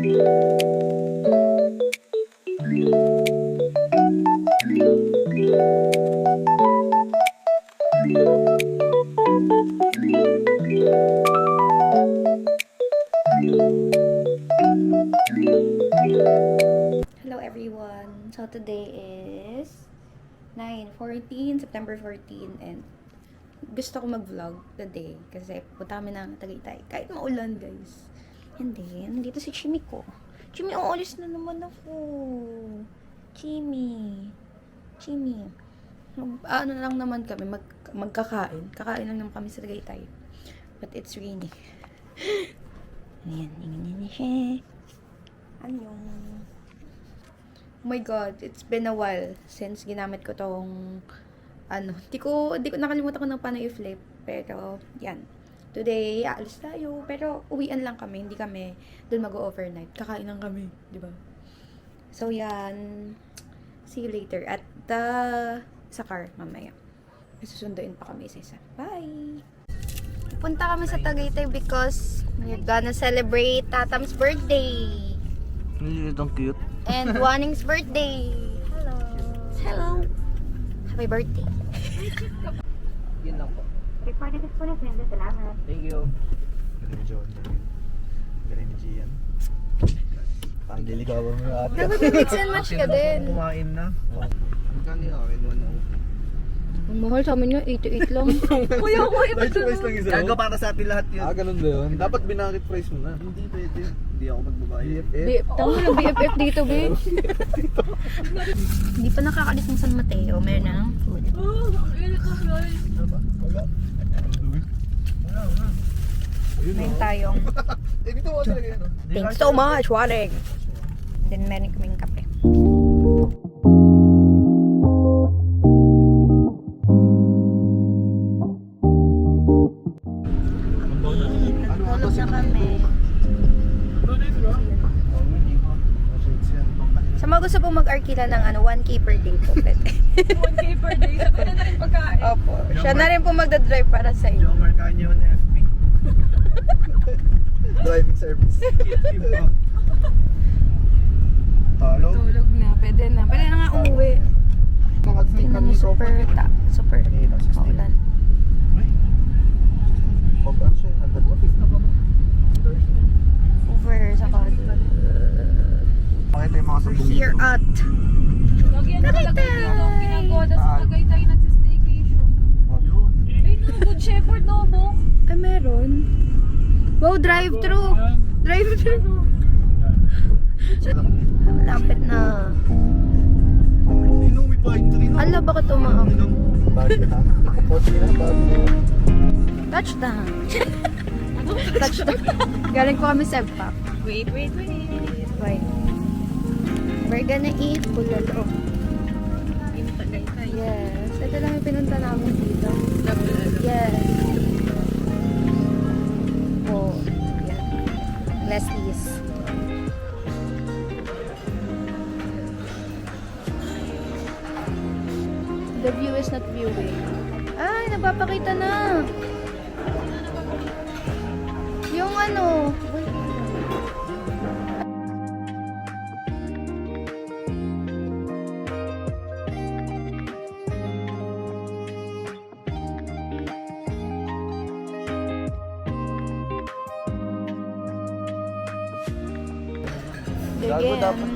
Hello everyone! So today is 9/14, September 14, and gusto ko mag-vlog today kasi punta kami ng Tagaytay. Kahit maulan guys. Hindi, nandito si Chimi ko. Chimi, umalis na naman ako. Chimi. Ano lang naman kami, magkakain. Kakain lang naman kami sa Tagaytay. But it's raining. Ayan, ingin siya. Ano? Oh my god, it's been a while since ginamit ko tong di ko nakalimutan ko ng paano i-flip, pero yan. Today, aalis tayo, pero uwian lang kami, hindi kami doon mag-overnight. Kakain lang kami, di ba? So yan, see you later at sa car mamaya. Susunduin pa kami isa-isa. Bye! Punta kami sa Tagaytay because we're gonna celebrate Tatam's birthday. Itong cute. And Wanning's birthday. Hello. Happy birthday. Yun lang po. Recorded this po na senda. Salamat. Thank you. Galing ni John. Galing ni Gian. Pandiligawan mo yung ate. Dapat mix and match ka din. Kumain na. Magkano yung akin? 1 Ang mahal sa amin yun, 88 lang. Kuya, price lang isa. Gago para sa atin lahat yun. Ganun ba yun? Dapat binakit price mo na. Hindi pwede. Hindi ako magbabayad. Tama lang, BFF dito, be. Hindi pa nakakalis ng San Mateo. Meron na ng food. Wala. Meron tayong Dito mo talaga yan. thanks so much, Waring. Then meron kaming kape. Natulog na kami. Sa mga gusto pong mag-arkila ng 1K per day po, pwede. 1K per day, sa na rin pagkain. Opo. Siya na rin po magdadrive para sa inyo. Jomar Canyo on FB. Driving service. Halo? Tulog na, pwede na. Pwede na nga umuwi. Tingnan niyo, super maulan. Over sa Codon. Pakita yung mga sabong Here at Lagi yan nakalagay dito. Ginagawa na sa Tagaytay nagsistaycation. Yun. Ay no, Good Shepherd no, Bo. ay meron. Wow, drive-thru. Drive-thru. Malapit na. Inumi pa yung Ala, bakit umaak? Bago na. Konti na bago. Touchdown. Touchdown. Galing po kami sa Evpak. Wait. Wait. We're gonna eat bulalo. In Tagaytay. Yes. Ito lang yung pinunta namin dito. Yes. Oh, yeah. Leslie's. The view is not viewing. Ay, napapakita na. Yung ano. Gago dapat.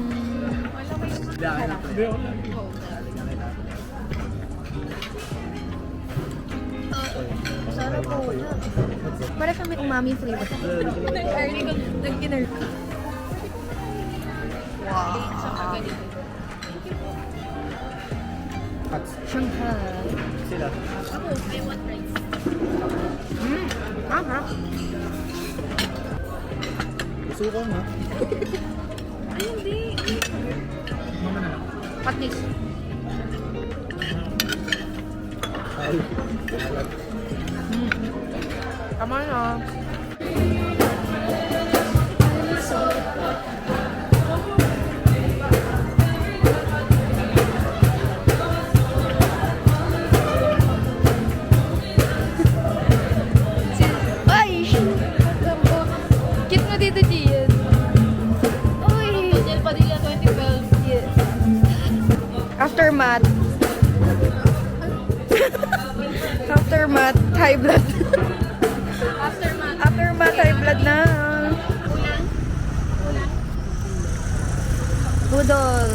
Sarap po. Para kami umami flavor. Early ko, nag-dinner ka. Shanghai. Sila. Ako, I want rice. Aha. Suka na. Ay, hindi. Patis. Tama na. Ay! Cute mo dito, Gian. high blood. Aftermath. Aftermath, high blood na. Budol.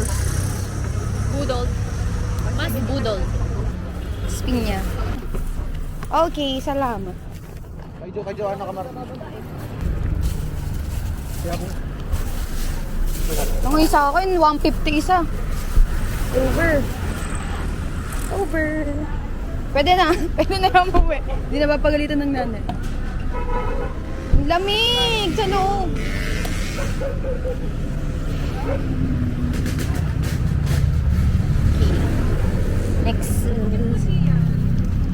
Budol. Mas budol. Spinya. Okay, salamat. Kay Joanna Kamar. Ang isa akin, 150 isa. Over. Pwede na. Pwede na lang umuwi. Hindi na papagalitan ng nanay. Ang lamig sa loob. Okay. Next.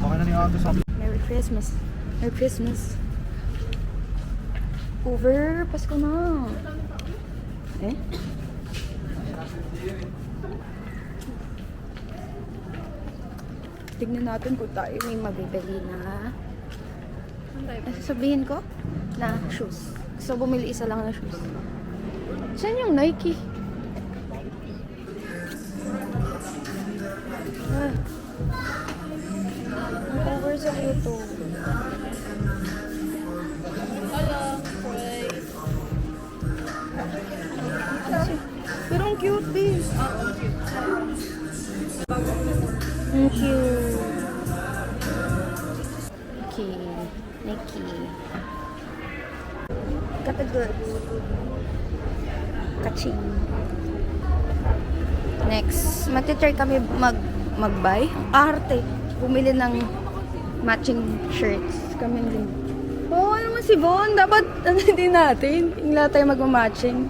Okay na ni Ate sa Merry Christmas. Merry Christmas. Over. Pasko na. Eh? Tignan natin kung tayo may mabibili na. Sasabihin ko na shoes. Gusto ko bumili isa lang na shoes. Saan yung Nike? Ah. Ang cover sa ito. Pero ang cute, babe. Ang cute. Okay. Nike. Got the goods. Kaching. Next, magte-try kami mag-buy. Arte. Bumili ng matching shirts. Kami din. Oo, ano naman si Von? Dapat, ano din natin? Yung lahat tayo mag-matching.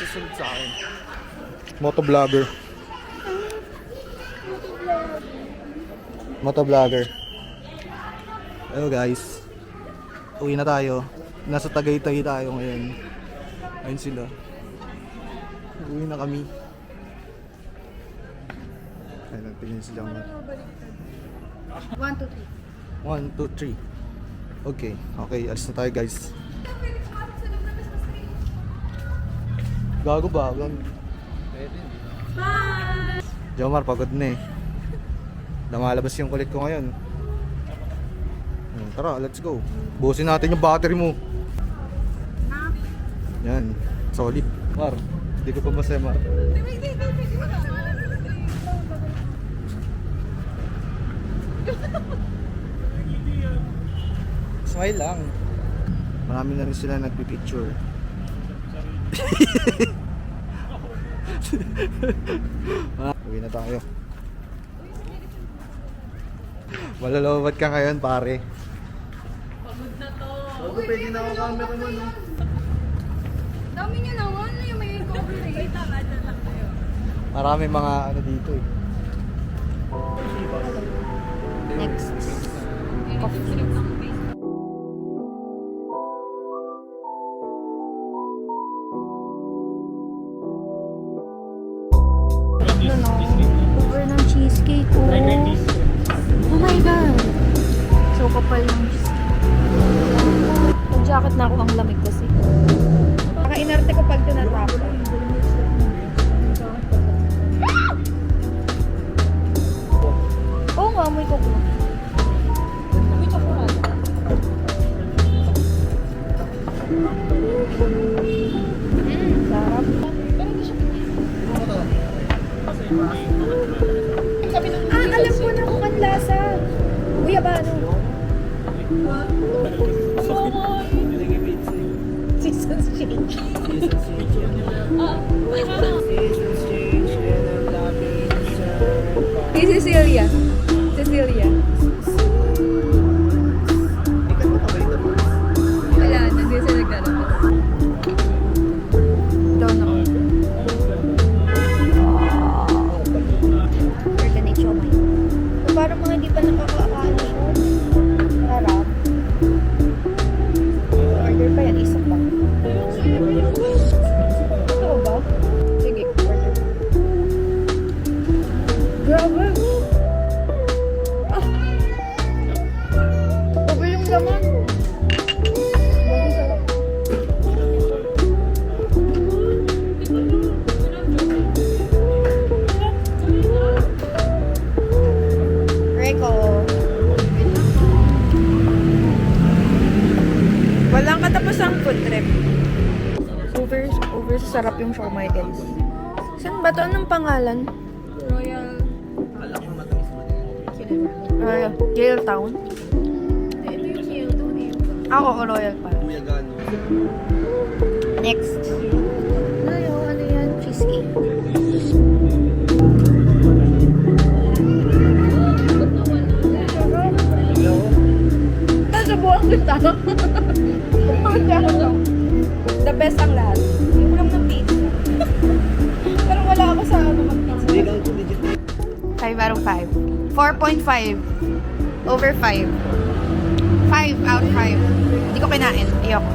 susunod sa akin. Motovlogger. Motovlogger. Hello guys. Uwi na tayo. Nasa Tagaytay tayo ngayon. Ayun sila. Uwi na kami. Ayun, tingin sila. 1, 2, 3. 1, 2, 3. Okay, okay, alis na tayo guys. Gago ba? Bye! Jomar, pagod na eh. Lumalabas yung kulit ko ngayon. Tara, let's go. Busin natin yung battery mo. Yan, solid. Mar, hindi ko pa masaya, Mar. Smile lang. Marami na rin sila nagpipicture. Uwi na tayo. Malalobat ka ngayon, pare. Pagod na to. Bago, pwede na ako camera mo, no? Dami niya naman. Yung may cover eh. Marami mga ano dito eh. Next. Coffee. Over ng cheesecake. Oh. Oh my God. So kapal yung cheesecake. Pag-jacket na ako, ang lamig kasi. Naka-inarte ko pag tinatap. Oo nga, amoy ko ko. Sarap. Alam ko na kung ang lasa. Guyabano. Seasons change. Hey, Cecilia. Wala, hindi siya naglalabas. Doon ako. Organic siomai. So, parang mga hindi Ito ba? Sige, order. Grabe! Ah! Grabe yung laman. Bagong sarap. Reco. Walang katapusang food trip. Over sarap yung shawarma guys. Saan ba to? Anong pangalan? Royal. Yale Town? Ito yung Yale doon eh. Ako, Royal pala. Kuya Gano. Next. Ano yan? Cheesecake. Nasubuhan kita. The best ang lahat. Yung lang ng pizza. Pero wala ako sa ano mag-pizza. Hindi kang legit. 5 out of 5. 4.5. Over 5. 5 out of 5. Hindi ko kinain. Ayoko.